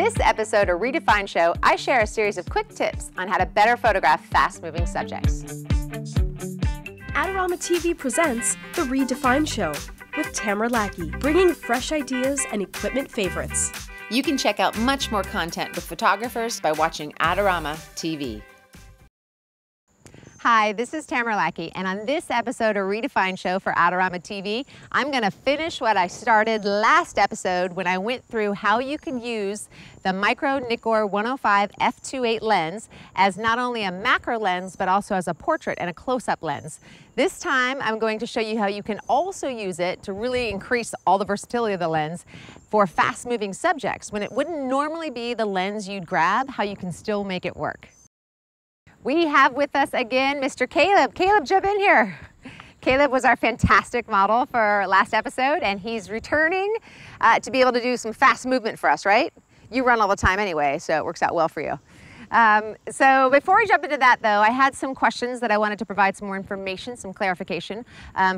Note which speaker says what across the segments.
Speaker 1: this episode of reDefine Show, I share a series of quick tips on how to better photograph fast-moving subjects.
Speaker 2: Adorama TV presents the reDefine Show with Tamara Lackey, bringing fresh ideas and equipment favorites.
Speaker 1: You can check out much more content with photographers by watching Adorama TV. Hi, this is Tamara Lackey, and on this episode of reDefine Show for Adorama TV, I'm going to finish what I started last episode when I went through how you can use the micro Nikkor 105 f2.8 lens as not only a macro lens, but also as a portrait and a close-up lens. This time, I'm going to show you how you can also use it to really increase all the versatility of the lens for fast-moving subjects. When it wouldn't normally be the lens you'd grab, how you can still make it work. We have with us again Mr. Caleb. Caleb, jump in here. Caleb was our fantastic model for last episode, and he's returning to be able to do some fast movement for us, right? You run all the time anyway, so it works out well for you. So before we jump into that though, I had some questions that I wanted to provide some more information, some clarification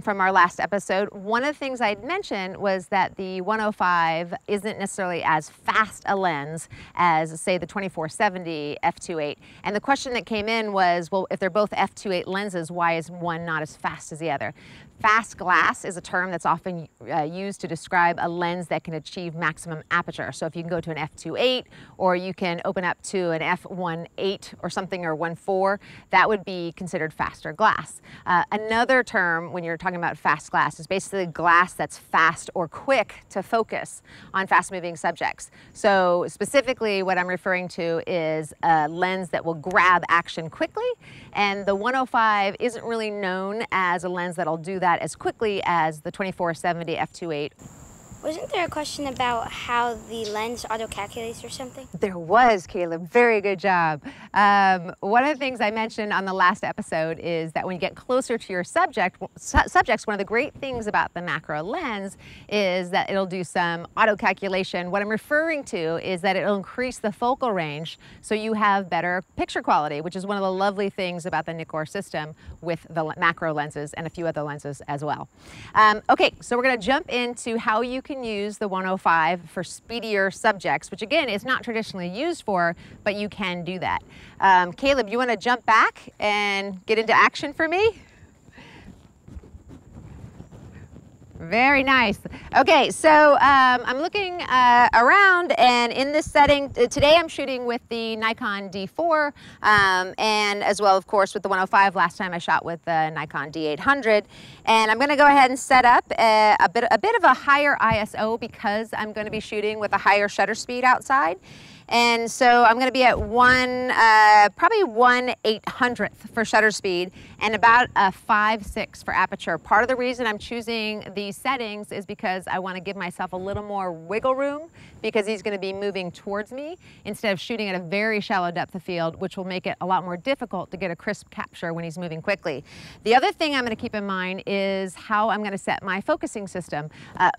Speaker 1: from our last episode. One of the things I'd mentioned was that the 105 isn't necessarily as fast a lens as, say, the 24-70 f2.8. And the question that came in was, well, if they're both f2.8 lenses, why is one not as fast as the other? Fast glass is a term that's often used to describe a lens that can achieve maximum aperture. So if you can go to an f2.8 or you can open up to an f1.8 or something, or 1.4, that would be considered faster glass. Another term when you're talking about fast glass is basically glass that's fast or quick to focus on fast moving subjects. So specifically what I'm referring to is a lens that will grab action quickly, and the 105 isn't really known as a lens that'll do that as quickly as the 24-70 f2.8.
Speaker 3: Wasn't there a question about how the lens auto-calculates or something?
Speaker 1: There was, Caleb. Very good job. One of the things I mentioned on the last episode is that when you get closer to your subjects, one of the great things about the macro lens is that it'll do some auto-calculation. What I'm referring to is that it'll increase the focal range so you have better picture quality, which is one of the lovely things about the Nikkor system with the macro lenses and a few other lenses as well. Okay, so we're going to jump into how you can use the 105 for speedier subjects, which again is not traditionally used for, but you can do that. Caleb, you want to jump back and get into action for me? Very nice. Okay, so I'm looking around, and in this setting, today I'm shooting with the Nikon D4, and as well, of course, with the 105. Last time I shot with the Nikon D800. And I'm going to go ahead and set up a bit of a higher ISO because I'm going to be shooting with a higher shutter speed outside. And so I'm going to be at probably 1/800th for shutter speed and about a 5.6 for aperture. Part of the reason I'm choosing these settings is because I want to give myself a little more wiggle room because he's going to be moving towards me instead of shooting at a very shallow depth of field, which will make it a lot more difficult to get a crisp capture when he's moving quickly. The other thing I'm going to keep in mind is how I'm going to set my focusing system.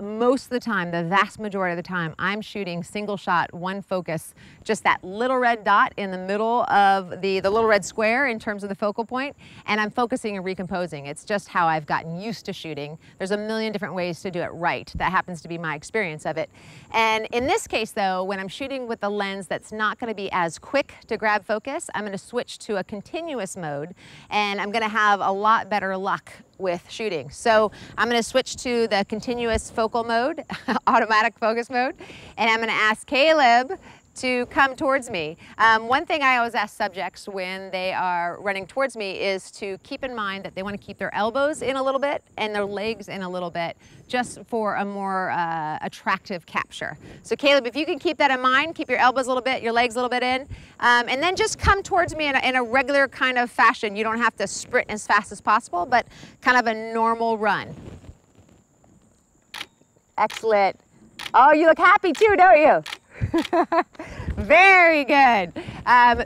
Speaker 1: Most of the time, the vast majority of the time, I'm shooting single shot, one focus, just that little red dot in the middle of the little red square in terms of the focal point, and I'm focusing and recomposing. It's just how I've gotten used to shooting. There's a million different ways to do it right. That happens to be my experience of it. And in this case though, when I'm shooting with a lens that's not going to be as quick to grab focus, I'm going to switch to a continuous mode, and I'm going to have a lot better luck with shooting. So I'm going to switch to the continuous focal mode, automatic focus mode, and I'm going to ask Caleb to come towards me. One thing I always ask subjects when they are running towards me is to keep in mind that they want to keep their elbows in a little bit and their legs in a little bit, just for a more attractive capture. So Caleb, if you can keep that in mind, keep your elbows a little bit, your legs a little bit in, and then just come towards me in a regular kind of fashion. You don't have to sprint as fast as possible, but kind of a normal run. Excellent. Oh, you look happy too, don't you? Very good.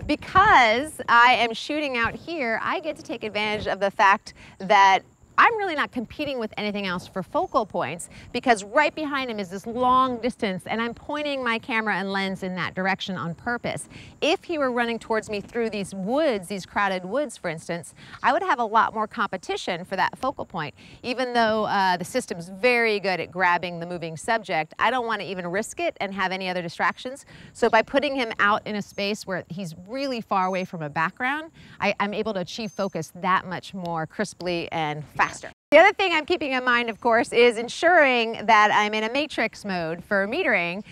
Speaker 1: Because I am shooting out here, I get to take advantage of the fact that I'm really not competing with anything else for focal points because right behind him is this long distance and I'm pointing my camera and lens in that direction on purpose. If he were running towards me through these woods, these crowded woods for instance, I would have a lot more competition for that focal point. Even though the system's very good at grabbing the moving subject, I don't want to even risk it and have any other distractions. So by putting him out in a space where he's really far away from a background, I'm able to achieve focus that much more crisply and faster. The other thing I'm keeping in mind, of course, is ensuring that I'm in a matrix mode for metering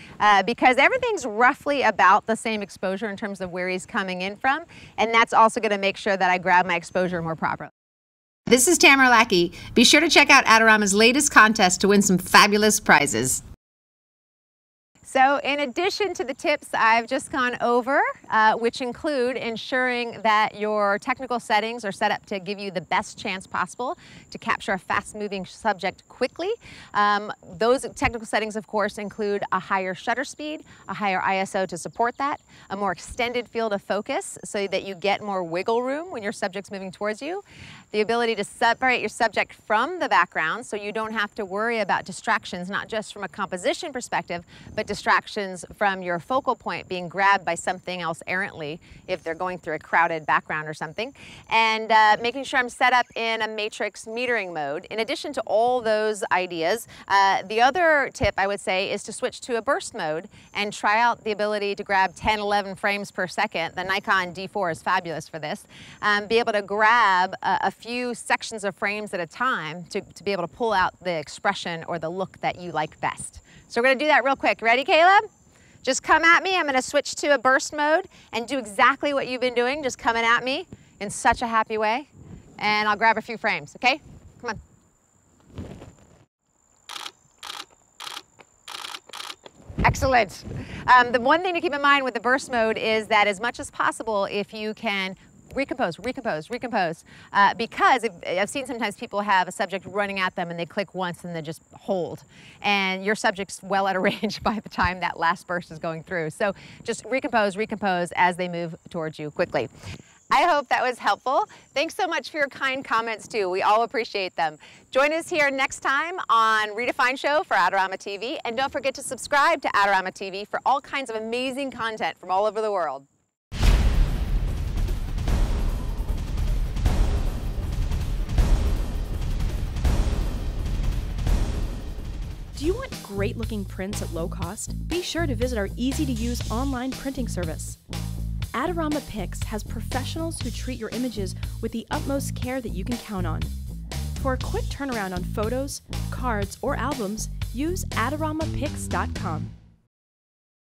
Speaker 1: because everything's roughly about the same exposure in terms of where he's coming in from, and that's also going to make sure that I grab my exposure more properly. This is Tamara Lackey. Be sure to check out Adorama's latest contest to win some fabulous prizes. So in addition to the tips I've just gone over, which include ensuring that your technical settings are set up to give you the best chance possible to capture a fast-moving subject quickly, those technical settings, of course, include a higher shutter speed, a higher ISO to support that, a more extended field of focus so that you get more wiggle room when your subject's moving towards you, the ability to separate your subject from the background so you don't have to worry about distractions, not just from a composition perspective, but distractions from your focal point being grabbed by something else errantly if they're going through a crowded background or something, and making sure I'm set up in a matrix metering mode. In addition to all those ideas, the other tip I would say is to switch to a burst mode and try out the ability to grab 10, 11 frames per second. The Nikon D4 is fabulous for this. Be able to grab a few sections of frames at a time to be able to pull out the expression or the look that you like best. So we're going to do that real quick. Ready, Caleb? Just come at me. I'm going to switch to a burst mode and do exactly what you've been doing, just coming at me in such a happy way. And I'll grab a few frames, okay? Come on. Excellent. The one thing to keep in mind with the burst mode is that as much as possible, if you can recompose, because I've seen sometimes people have a subject running at them and they click once and they just hold. And your subject's well out of range by the time that last burst is going through. So just recompose as they move towards you quickly. I hope that was helpful. Thanks so much for your kind comments too. We all appreciate them. Join us here next time on reDefine Show for Adorama TV. And don't forget to subscribe to Adorama TV for all kinds of amazing content from all over the world.
Speaker 2: Do you want great looking prints at low cost? Be sure to visit our easy-to-use online printing service. Adorama Pix has professionals who treat your images with the utmost care that you can count on. For a quick turnaround on photos, cards, or albums, use adoramapix.com.